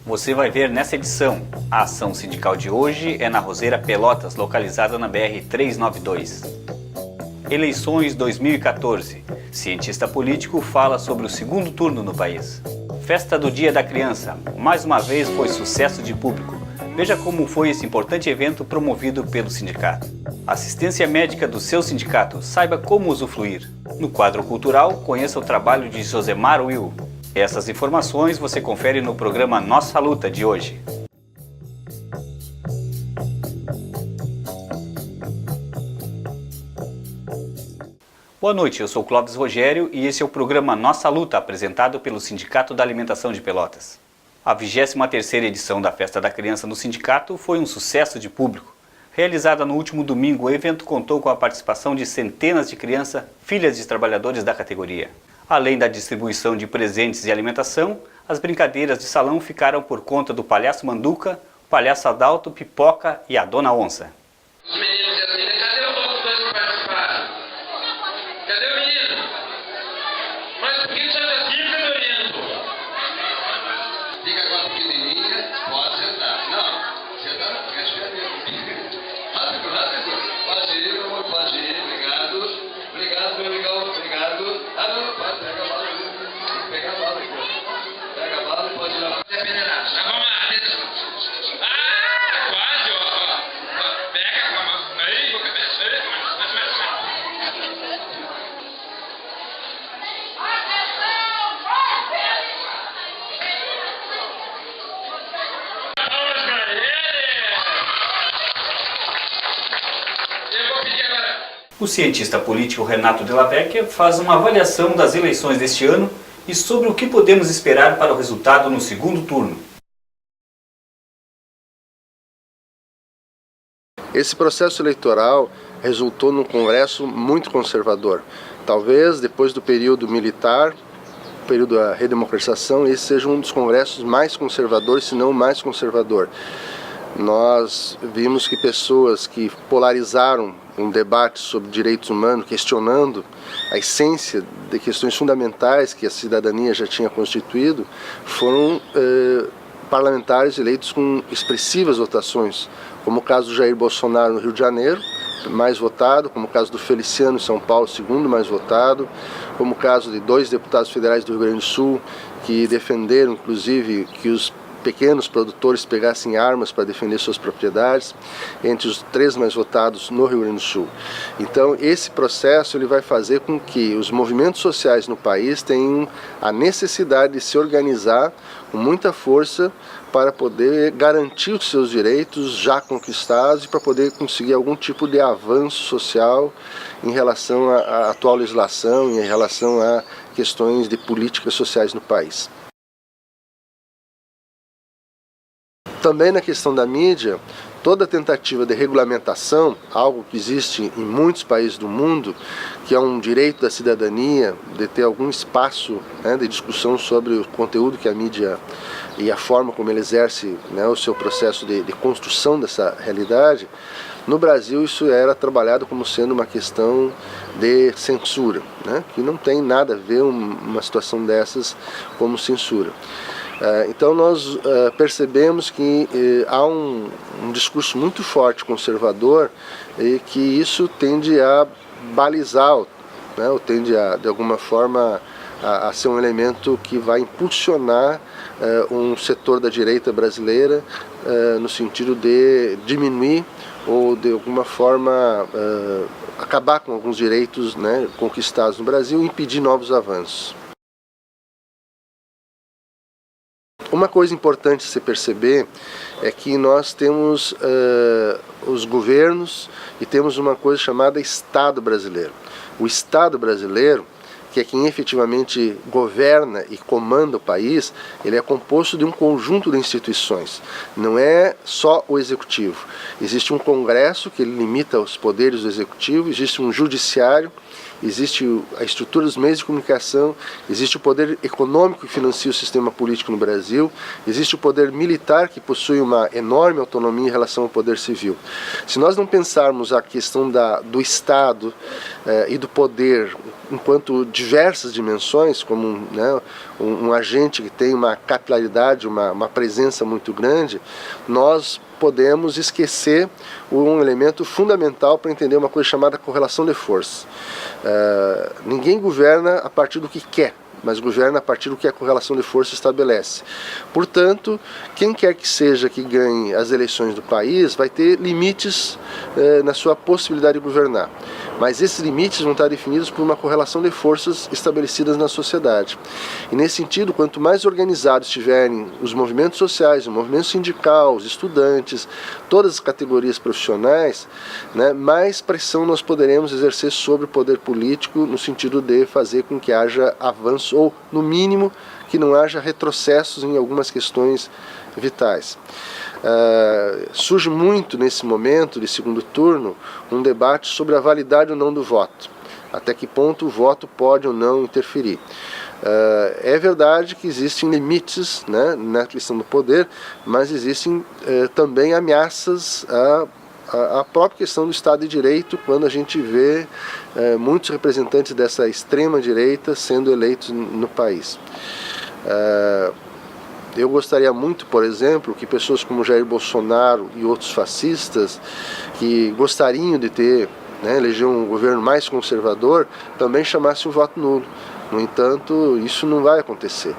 Você vai ver nessa edição. A ação sindical de hoje é na Roseira Pelotas, localizada na BR-392. Eleições 2014. Cientista político fala sobre o segundo turno no país. Festa do Dia da Criança. Mais uma vez foi sucesso de público. Veja como foi esse importante evento promovido pelo sindicato. Assistência médica do seu sindicato. Saiba como usufruir. No quadro cultural, conheça o trabalho de Josemar Will. Essas informações você confere no programa Nossa Luta de hoje. Boa noite, eu sou Clóvis Rogério e esse é o programa Nossa Luta, apresentado pelo Sindicato da Alimentação de Pelotas. A 23ª edição da Festa da Criança no sindicato foi um sucesso de público. Realizada no último domingo, o evento contou com a participação de centenas de crianças, filhas de trabalhadores da categoria. Além da distribuição de presentes e alimentação, as brincadeiras de salão ficaram por conta do Palhaço Manduca, o Palhaço Adalto, Pipoca e a Dona Onça. Os meninos e as meninas, cadê os outros dois que participaram? Cadê o menino? Mas por que você anda aqui, Fedorento? Fica com a pequenininha, pode sentar. Não, sentar não, fica esperando. Rápido, rápido. Pode ir, meu amor, pode ir, obrigado. Obrigado, meu amigão, obrigado. Ah, não, pode, pega a bala. Pega a bala aqui. Pega a bala e pode ir lá. É peneirado. Tá, vamos lá. Ah, quase, ó. Pega com a mão. Aí, boca. O cientista político Renato Della Vecchia faz uma avaliação das eleições deste ano e sobre o que podemos esperar para o resultado no segundo turno. Esse processo eleitoral resultou num Congresso muito conservador. Talvez, depois do período militar, período da redemocratização, esse seja um dos congressos mais conservadores, se não o mais conservador. Nós vimos que pessoas que polarizaram um debate sobre direitos humanos, questionando a essência de questões fundamentais que a cidadania já tinha constituído, foram parlamentares eleitos com expressivas votações, como o caso do Jair Bolsonaro no Rio de Janeiro, mais votado, como o caso do Feliciano em São Paulo, segundo mais votado, como o caso de 2 deputados federais do Rio Grande do Sul, que defenderam, inclusive, que os pequenos produtores pegassem armas para defender suas propriedades, entre os 3 mais votados no Rio Grande do Sul. Então, esse processo ele vai fazer com que os movimentos sociais no país tenham a necessidade de se organizar com muita força para poder garantir os seus direitos já conquistados e para poder conseguir algum tipo de avanço social em relação à atual legislação e em relação a questões de políticas sociais no país. Também na questão da mídia, toda tentativa de regulamentação, algo que existe em muitos países do mundo, que é um direito da cidadania, de ter algum espaço, né, de discussão sobre o conteúdo que a mídia e a forma como ele exerce, né, o seu processo de construção dessa realidade, no Brasil isso era trabalhado como sendo uma questão de censura, né, que não tem nada a ver uma situação dessas como censura. Então nós percebemos que há um discurso muito forte conservador e que isso tende a balizar, né, ou tende a, de alguma forma a ser um elemento que vai impulsionar um setor da direita brasileira no sentido de diminuir ou de alguma forma acabar com alguns direitos, né, conquistados no Brasil e impedir novos avanços. Uma coisa importante se perceber é que nós temos os governos e temos uma coisa chamada Estado brasileiro. O Estado brasileiro, que é quem efetivamente governa e comanda o país, ele é composto de um conjunto de instituições. Não é só o Executivo. Existe um Congresso que ele limita os poderes do Executivo, existe um Judiciário existe a estrutura dos meios de comunicação, existe o poder econômico que financia o sistema político no Brasil, existe o poder militar que possui uma enorme autonomia em relação ao poder civil. Se nós não pensarmos a questão do Estado e do poder enquanto diversas dimensões, como um agente que tem uma capilaridade, uma presença muito grande, nós podemos esquecer um elemento fundamental para entender uma coisa chamada correlação de forças. Ninguém governa a partir do que quer, mas governa a partir do que a correlação de força estabelece. Portanto, quem quer que seja que ganhe as eleições do país vai ter limites na sua possibilidade de governar. Mas esses limites vão estar definidos por uma correlação de forças estabelecidas na sociedade. E nesse sentido, quanto mais organizados estiverem os movimentos sociais, o movimento sindical, os estudantes, todas as categorias profissionais, mais pressão nós poderemos exercer sobre o poder político no sentido de fazer com que haja avanço, ou no mínimo que não haja retrocessos em algumas questões vitais. Surge muito nesse momento de segundo turno um debate sobre a validade ou não do voto, até que ponto o voto pode ou não interferir. É verdade que existem limites na questão do poder, mas existem também ameaças à própria questão do Estado de Direito, quando a gente vê muitos representantes dessa extrema direita sendo eleitos no país. Eu gostaria muito, por exemplo, que pessoas como Jair Bolsonaro e outros fascistas que gostariam de eleger um governo mais conservador, também chamassem o voto nulo. No entanto, isso não vai acontecer.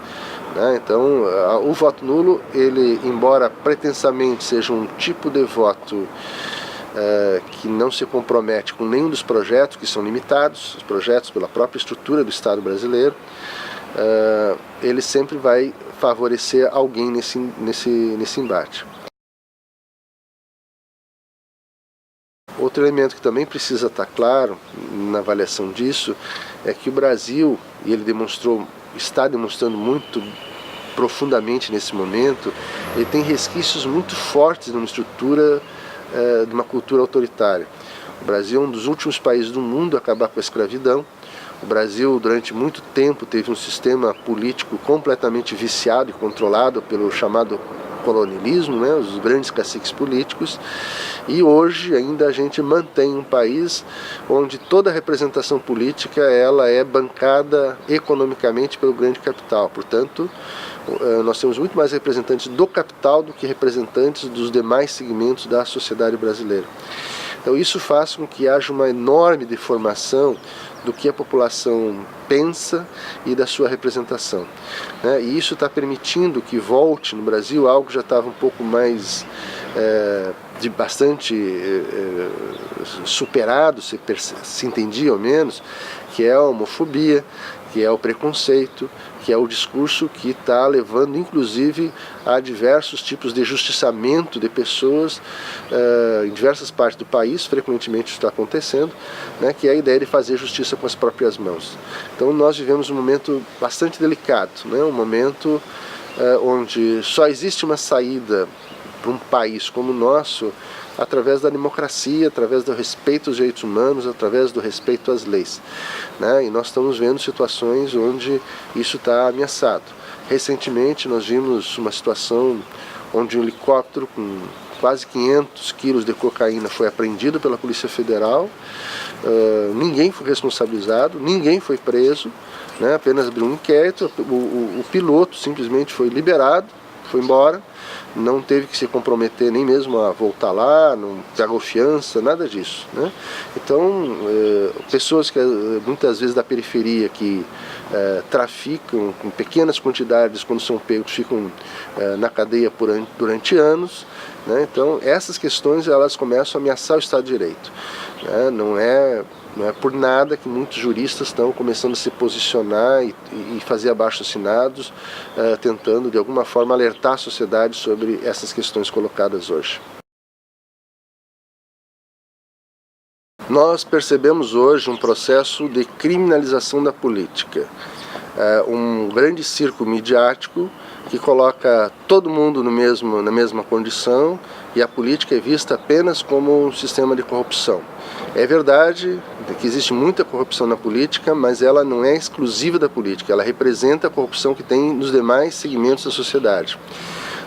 Então, o voto nulo, ele, embora pretensamente seja um tipo de voto que não se compromete com nenhum dos projetos, que são limitados, os projetos pela própria estrutura do Estado brasileiro, ele sempre vai favorecer alguém nesse embate. Outro elemento que também precisa estar claro na avaliação disso é que o Brasil, e ele está demonstrando muito profundamente nesse momento, ele tem resquícios muito fortes numa estrutura de uma cultura autoritária. O Brasil é um dos últimos países do mundo a acabar com a escravidão. O Brasil, durante muito tempo, teve um sistema político completamente viciado e controlado pelo chamado colonialismo, os grandes caciques políticos, e hoje ainda a gente mantém um país onde toda a representação política ela é bancada economicamente pelo grande capital. Portanto, nós temos muito mais representantes do capital do que representantes dos demais segmentos da sociedade brasileira. Então isso faz com que haja uma enorme deformação do que a população pensa e da sua representação. E isso está permitindo que volte no Brasil algo que já estava um pouco mais, bastante superado, se entendia ao menos, que é a homofobia, que é o preconceito, que é o discurso que está levando inclusive a diversos tipos de justiçamento de pessoas em diversas partes do país, frequentemente isso está acontecendo, que é a ideia de fazer justiça com as próprias mãos. Então nós vivemos um momento bastante delicado, um momento onde só existe uma saída para um país como o nosso através da democracia, através do respeito aos direitos humanos, através do respeito às leis. E nós estamos vendo situações onde isso está ameaçado. Recentemente nós vimos uma situação onde um helicóptero com quase 500 quilos de cocaína foi apreendido pela Polícia Federal, ninguém foi responsabilizado, ninguém foi preso, apenas abriu um inquérito, o piloto simplesmente foi liberado, foi embora, não teve que se comprometer nem mesmo a voltar lá, não pagou fiança, nada disso. Então, pessoas que muitas vezes da periferia que traficam com pequenas quantidades, quando são pegos, ficam na cadeia durante anos. Então, essas questões elas começam a ameaçar o Estado de Direito. Não é por nada que muitos juristas estão começando a se posicionar e fazer abaixo-assinados, tentando de alguma forma alertar a sociedade sobre essas questões colocadas hoje. Nós percebemos hoje um processo de criminalização da política. um grande circo midiático que coloca todo mundo na mesma condição, e a política é vista apenas como um sistema de corrupção. É verdade que existe muita corrupção na política, mas ela não é exclusiva da política, ela representa a corrupção que tem nos demais segmentos da sociedade.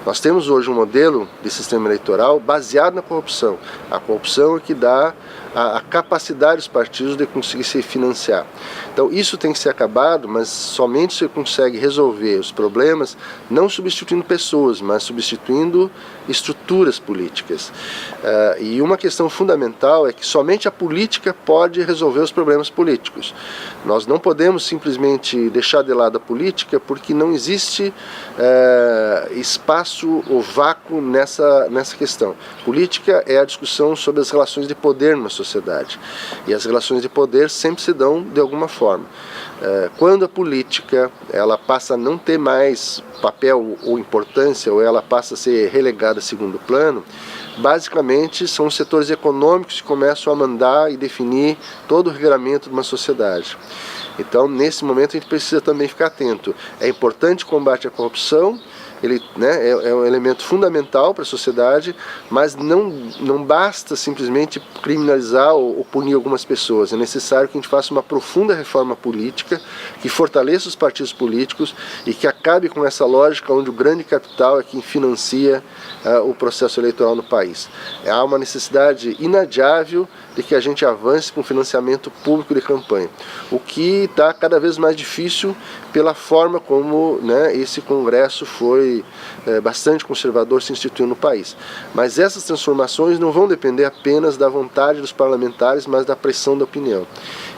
Nós temos hoje um modelo de sistema eleitoral baseado na corrupção. A corrupção é que dá a capacidade dos partidos de conseguir se financiar. Então isso tem que ser acabado, mas somente se consegue resolver os problemas não substituindo pessoas, mas substituindo estruturas políticas. E uma questão fundamental é que somente a política pode resolver os problemas políticos. Nós não podemos simplesmente deixar de lado a política porque não existe espaço ou vácuo nessa questão. Política é a discussão sobre as relações de poder numa sociedade. E as relações de poder sempre se dão de alguma forma. Quando a política ela passa a não ter mais papel ou importância, ou ela passa a ser relegada a segundo plano, basicamente são os setores econômicos que começam a mandar e definir todo o regramento de uma sociedade. Então, nesse momento, a gente precisa também ficar atento. É importante o combate à corrupção, ele, né, é um elemento fundamental para a sociedade, mas não basta simplesmente criminalizar ou punir algumas pessoas. É necessário que a gente faça uma profunda reforma política, que fortaleça os partidos políticos e que acabe com essa lógica onde o grande capital é quem financia o processo eleitoral no país. Há uma necessidade inadiável de que a gente avance com financiamento público de campanha, o que está cada vez mais difícil pela forma como, né, esse Congresso foi bastante conservador se instituiu no país. Mas essas transformações não vão depender apenas da vontade dos parlamentares, mas da pressão da opinião.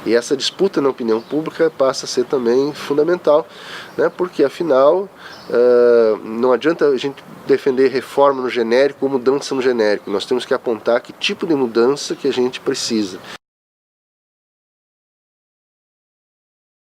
E essa disputa na opinião pública passa a ser também fundamental, né, porque afinal não adianta a gente defender reforma no genérico ou mudança no genérico. Nós temos que apontar que tipo de mudança que a gente precisa.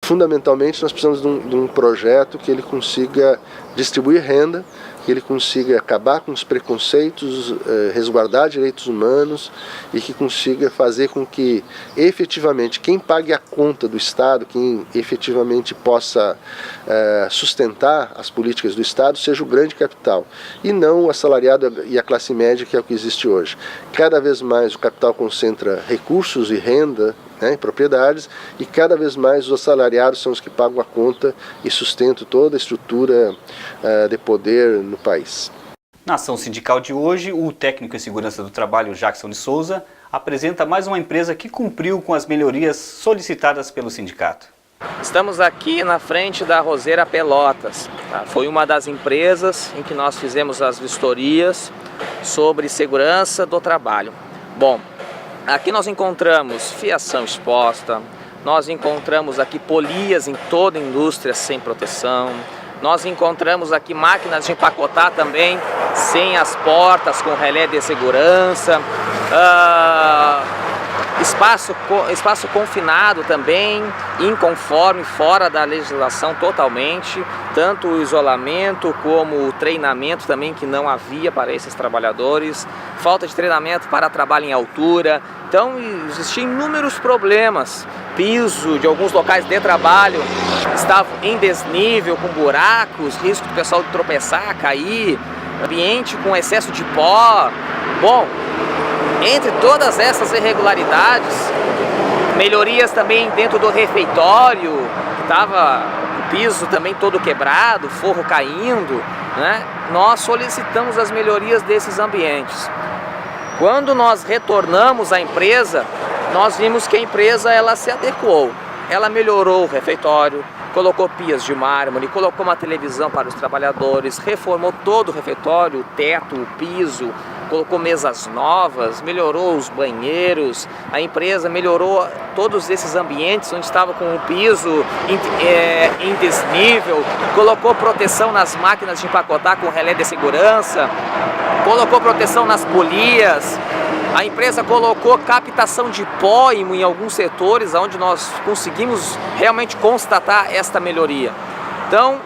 Fundamentalmente, nós precisamos de um projeto que ele consiga distribuir renda, que ele consiga acabar com os preconceitos, resguardar direitos humanos e que consiga fazer com que, efetivamente, quem pague a conta do Estado, quem efetivamente possa sustentar as políticas do Estado, seja o grande capital e não o assalariado e a classe média, que é o que existe hoje. Cada vez mais o capital concentra recursos e renda, né, em propriedades, e cada vez mais os assalariados são os que pagam a conta e sustentam toda a estrutura de poder no país. Na ação sindical de hoje, o técnico em segurança do trabalho Jackson de Souza apresenta mais uma empresa que cumpriu com as melhorias solicitadas pelo sindicato. Estamos aqui na frente da Roseira Pelotas. Foi uma das empresas em que nós fizemos as vistorias sobre segurança do trabalho. Bom, aqui nós encontramos fiação exposta, nós encontramos aqui polias em toda a indústria sem proteção, nós encontramos aqui máquinas de empacotar também sem as portas, com relé de segurança, espaço confinado também, inconforme, fora da legislação totalmente, tanto o isolamento como o treinamento também que não havia para esses trabalhadores, falta de treinamento para trabalho em altura. Então existiam inúmeros problemas, piso de alguns locais de trabalho estavam em desnível, com buracos, risco do pessoal de tropeçar, cair, ambiente com excesso de pó. Bom, entre todas essas irregularidades, melhorias também dentro do refeitório, que estava o piso também todo quebrado, forro caindo, né? Nós solicitamos as melhorias desses ambientes. Quando nós retornamos à empresa, nós vimos que a empresa ela se adequou, ela melhorou o refeitório, colocou pias de mármore, colocou uma televisão para os trabalhadores, reformou todo o refeitório, o teto, o piso, colocou mesas novas, melhorou os banheiros, a empresa melhorou todos esses ambientes onde estava com o piso em desnível, colocou proteção nas máquinas de empacotar com relé de segurança, colocou proteção nas polias, a empresa colocou captação de pó em alguns setores onde nós conseguimos realmente constatar esta melhoria. Então,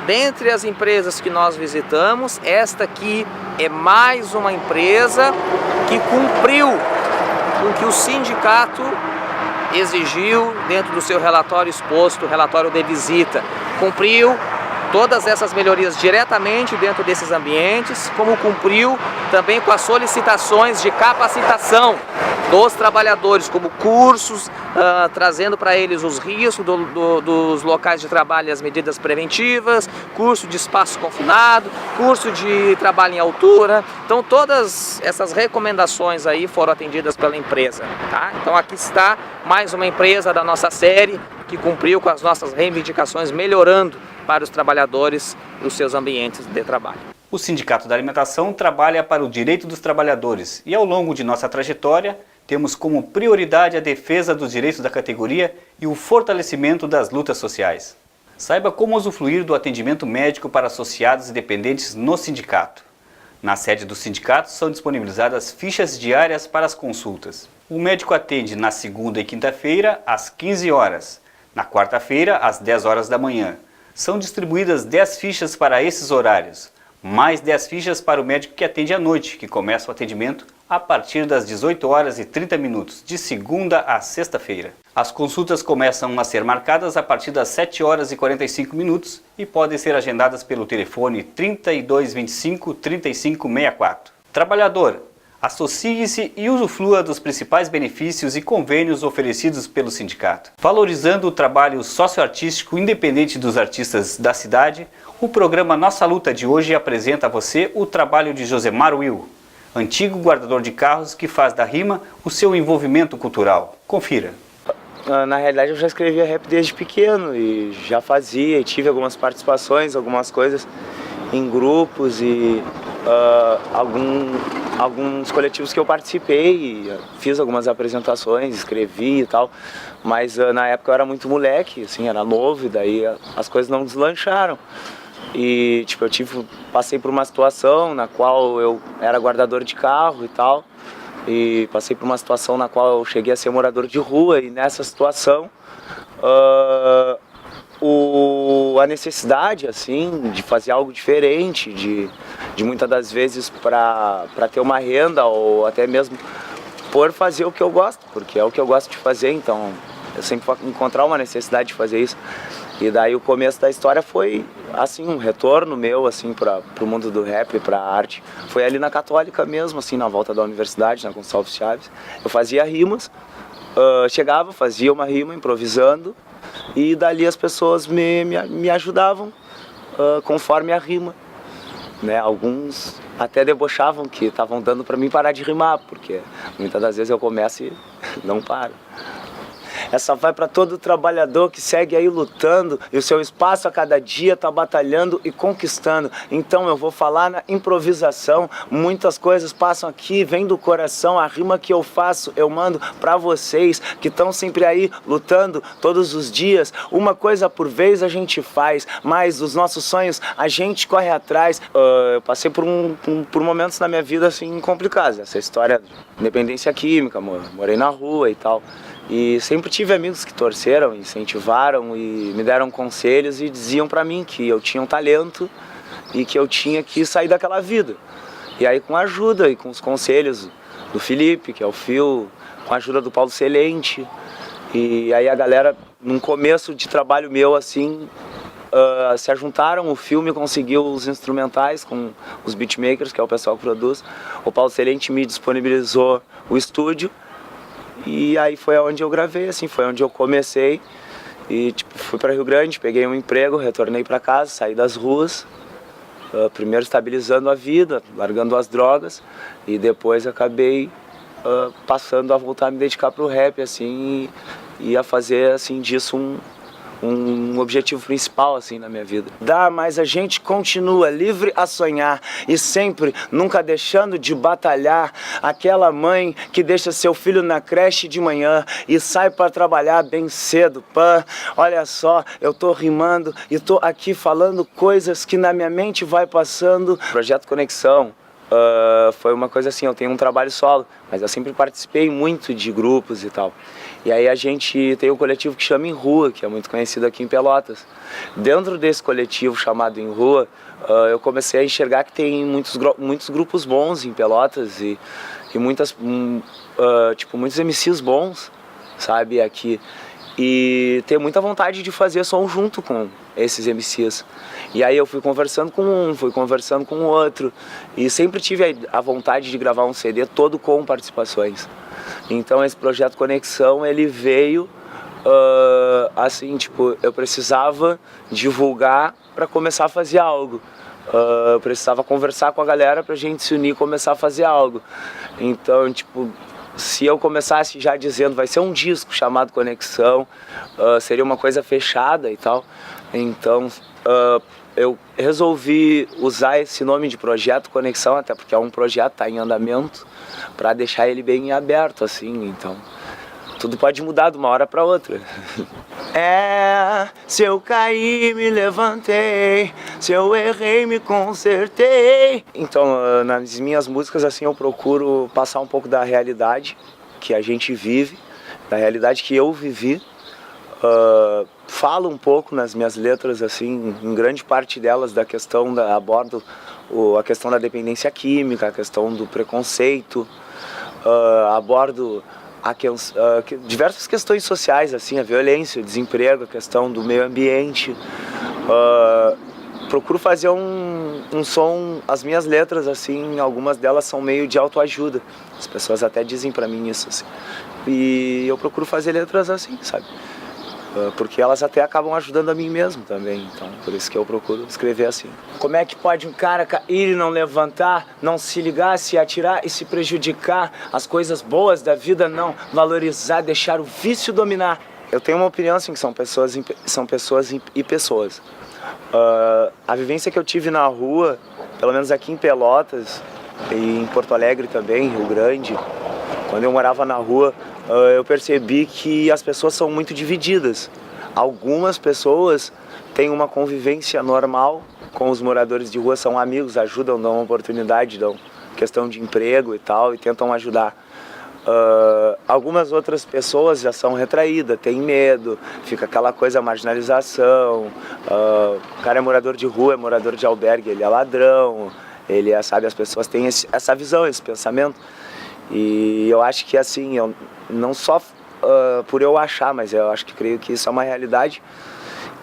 dentre as empresas que nós visitamos, esta aqui é mais uma empresa que cumpriu com o que o sindicato exigiu dentro do seu relatório exposto, relatório de visita, cumpriu todas essas melhorias diretamente dentro desses ambientes, como cumpriu também com as solicitações de capacitação dos trabalhadores, como cursos, trazendo para eles os riscos dos locais de trabalho e as medidas preventivas, curso de espaço confinado, curso de trabalho em altura. Então todas essas recomendações aí foram atendidas pela empresa, tá? Então aqui está mais uma empresa da nossa série que cumpriu com as nossas reivindicações, melhorando para os trabalhadores os seus ambientes de trabalho. O Sindicato da Alimentação trabalha para o direito dos trabalhadores e ao longo de nossa trajetória temos como prioridade a defesa dos direitos da categoria e o fortalecimento das lutas sociais. Saiba como usufruir do atendimento médico para associados e dependentes no sindicato. Na sede do sindicato são disponibilizadas fichas diárias para as consultas. O médico atende na segunda e quinta-feira às 15 horas, na quarta-feira às 10 horas da manhã. São distribuídas 10 fichas para esses horários, mais 10 fichas para o médico que atende à noite, que começa o atendimento a partir das 18 horas e 30 minutos, de segunda a sexta-feira. As consultas começam a ser marcadas a partir das 7 horas e 45 minutos e podem ser agendadas pelo telefone 3225-3564. Trabalhador, associe-se e usufrua dos principais benefícios e convênios oferecidos pelo sindicato. Valorizando o trabalho socioartístico independente dos artistas da cidade, o programa Nossa Luta de hoje apresenta a você o trabalho de Josemar Will, antigo guardador de carros que faz da rima o seu envolvimento cultural. Confira. Na realidade eu já escrevia rap desde pequeno e já fazia, e tive algumas participações, algumas coisas em grupos e alguns coletivos que eu participei, fiz algumas apresentações, escrevi e tal, mas na época eu era muito moleque, assim, era novo, e daí as coisas não deslancharam. E tipo, passei por uma situação na qual eu era guardador de carro e tal, e passei por uma situação na qual eu cheguei a ser morador de rua, e nessa situação a necessidade assim de fazer algo diferente, de muitas das vezes para ter uma renda ou até mesmo por fazer o que eu gosto, porque é o que eu gosto de fazer, então eu sempre vou encontrar uma necessidade de fazer isso. E daí o começo da história foi assim um retorno meu assim para o mundo do rap, para a arte. Foi ali na Católica mesmo, assim, na volta da universidade, na Gonçalves Chaves. Eu fazia rimas, chegava, fazia uma rima improvisando, e dali as pessoas me ajudavam conforme a rima, né? Alguns até debochavam que estavam dando para mim parar de rimar, porque muitas das vezes eu começo e não paro. Essa vai para todo trabalhador que segue aí lutando e o seu espaço a cada dia tá batalhando e conquistando. Então eu vou falar na improvisação, muitas coisas passam aqui, vem do coração, a rima que eu faço eu mando para vocês que estão sempre aí lutando todos os dias. Uma coisa por vez a gente faz, mas os nossos sonhos a gente corre atrás. Eu passei por momentos na minha vida assim complicados, essa história de dependência química, morei na rua e tal. E sempre tive amigos que torceram, incentivaram e me deram conselhos e diziam pra mim que eu tinha um talento e que eu tinha que sair daquela vida. E aí com a ajuda e com os conselhos do Felipe, que é o Phil, com a ajuda do Paulo Celente, e aí a galera, num começo de trabalho meu assim, se ajuntaram, o Phil me conseguiu os instrumentais com os beatmakers, que é o pessoal que produz, o Paulo Celente me disponibilizou o estúdio. E aí foi onde eu gravei, assim, foi onde eu comecei e tipo, fui para Rio Grande, peguei um emprego, retornei para casa, saí das ruas, primeiro estabilizando a vida, largando as drogas e depois acabei passando a voltar a me dedicar pro rap, assim, e a fazer assim disso um objetivo principal assim na minha vida. Mas a gente continua livre a sonhar e sempre, nunca deixando de batalhar. Aquela mãe que deixa seu filho na creche de manhã e sai para trabalhar bem cedo, pã. Olha só, eu tô rimando e tô aqui falando coisas que na minha mente vai passando. Projeto Conexão foi uma coisa assim, eu tenho um trabalho solo, mas eu sempre participei muito de grupos e tal. E aí a gente tem um coletivo que chama Em Rua, que é muito conhecido aqui em Pelotas. Dentro desse coletivo chamado Em Rua, eu comecei a enxergar que tem muitos grupos bons em Pelotas e muitos MCs bons. sabe, aqui. E tenho muita vontade de fazer som junto com esses MCs. E aí eu fui conversando com um, fui conversando com o outro. E sempre tive a vontade de gravar um CD todo com participações. Então esse projeto Conexão, ele veio assim, tipo, eu precisava divulgar para começar a fazer algo. Eu precisava conversar com a galera pra gente se unir e começar a fazer algo. Então, tipo, se eu começasse já dizendo vai ser um disco chamado Conexão, seria uma coisa fechada e tal. Então eu resolvi usar esse nome de projeto Conexão, até porque é um projeto, tá em andamento, para deixar ele bem aberto, assim. Então tudo pode mudar de uma hora para outra. Se eu caí, me levantei, se eu errei, me consertei. Então, nas minhas músicas, assim, eu procuro passar um pouco da realidade que a gente vive, da realidade que eu vivi. Falo um pouco nas minhas letras, assim, em grande parte delas, da questão abordo a questão da dependência química, a questão do preconceito, abordo diversas questões sociais, assim, a violência, o desemprego, a questão do meio ambiente. Procuro fazer um som, as minhas letras, assim, algumas delas são meio de autoajuda. As pessoas até dizem pra mim isso, assim. E eu procuro fazer letras assim, sabe? Porque elas até acabam ajudando a mim mesmo também, então por isso que eu procuro escrever assim. Como é que pode um cara cair e não levantar, não se ligar, se atirar e se prejudicar, as coisas boas da vida não valorizar, deixar o vício dominar? Eu tenho uma opinião assim, que são pessoas e pessoas. A vivência que eu tive na rua, pelo menos aqui em Pelotas e em Porto Alegre também, Rio Grande, quando eu morava na rua, eu percebi que as pessoas são muito divididas. Algumas pessoas têm uma convivência normal com os moradores de rua, são amigos, ajudam, dão uma oportunidade, dão questão de emprego e tal, e tentam ajudar. Algumas outras pessoas já são retraídas, têm medo, fica aquela coisa, marginalização. O cara é morador de rua, é morador de albergue, ele é ladrão, ele é, sabe, as pessoas têm essa visão, esse pensamento. E eu acho que assim, eu não só por eu achar, mas eu acho que creio que isso é uma realidade,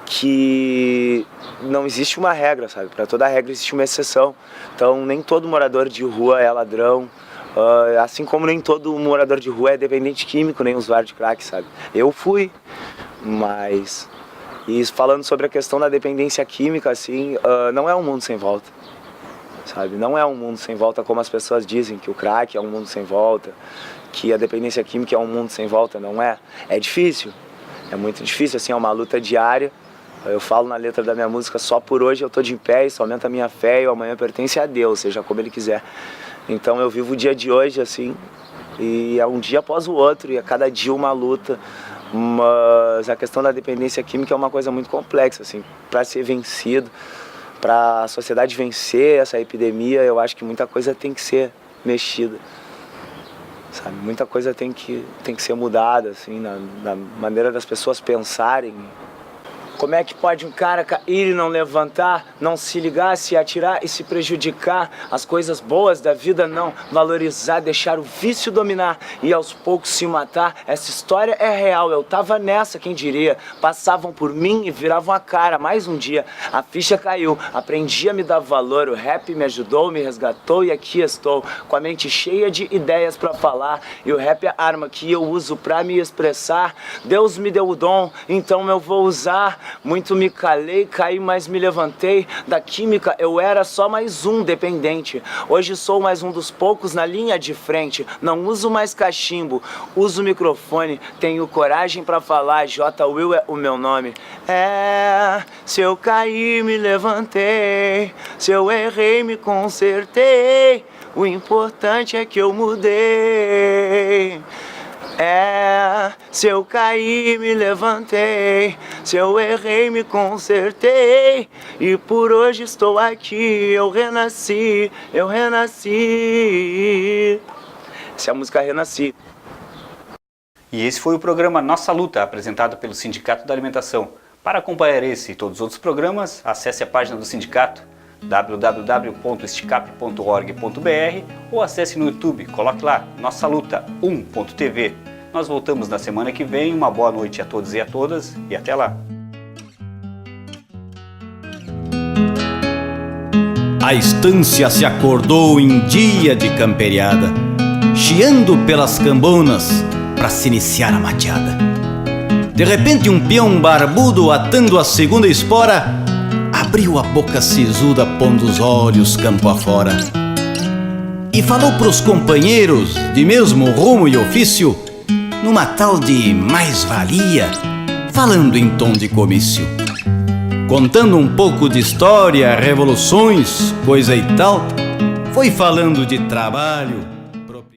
que não existe uma regra, sabe? Para toda regra existe uma exceção. Então nem todo morador de rua é ladrão, assim como nem todo morador de rua é dependente químico, nem usuário de crack, sabe? Eu fui, mas... E falando sobre a questão da dependência química, assim, não é um mundo sem volta. Sabe? Não é um mundo sem volta como as pessoas dizem, que o crack é um mundo sem volta, que a dependência química é um mundo sem volta, não é. É difícil, é muito difícil, assim, é uma luta diária. Eu falo na letra da minha música, só por hoje eu tô de pé, isso aumenta a minha fé e o amanhã pertence a Deus, seja como Ele quiser. Então eu vivo o dia de hoje, assim, e é um dia após o outro, e a cada dia uma luta. Mas a questão da dependência química é uma coisa muito complexa, assim, para ser vencido. Para a sociedade vencer essa epidemia, eu acho que muita coisa tem que ser mexida, sabe? Muita coisa tem que ser mudada, assim, na maneira das pessoas pensarem. Como é que pode um cara cair e não levantar, não se ligar, se atirar e se prejudicar, as coisas boas da vida não valorizar, deixar o vício dominar e aos poucos se matar? Essa história é real, eu tava nessa, quem diria? Passavam por mim e viravam a cara, mais um dia a ficha caiu, aprendi a me dar valor, o rap me ajudou, me resgatou e aqui estou, com a mente cheia de ideias pra falar, e o rap é a arma que eu uso pra me expressar. Deus me deu o dom, então eu vou usar. Muito me calei, caí, mas me levantei. Da química eu era só mais um dependente. Hoje sou mais um dos poucos na linha de frente. Não uso mais cachimbo, uso microfone. Tenho coragem pra falar, J. Will é o meu nome. Se eu caí, me levantei. Se eu errei, me consertei. O importante é que eu mudei. Se eu caí, me levantei. Se eu errei, me consertei. E por hoje estou aqui. Eu renasci, eu renasci. Essa é a música Renasci. E esse foi o programa Nossa Luta, apresentado pelo Sindicato da Alimentação. Para acompanhar esse e todos os outros programas, acesse a página do sindicato www.esticap.org.br ou acesse no YouTube, coloque lá Nossa Luta 1.tv. Nós voltamos na semana que vem. Uma boa noite a todos e a todas e até lá. A estância se acordou em dia de camperiada, chiando pelas cambonas pra se iniciar a mateada. De repente um peão barbudo atando a segunda espora abriu a boca sisuda pondo os olhos campo afora e falou pros companheiros de mesmo rumo e ofício numa tal de mais-valia, falando em tom de comício. Contando um pouco de história, revoluções, coisa e tal, foi falando de trabalho,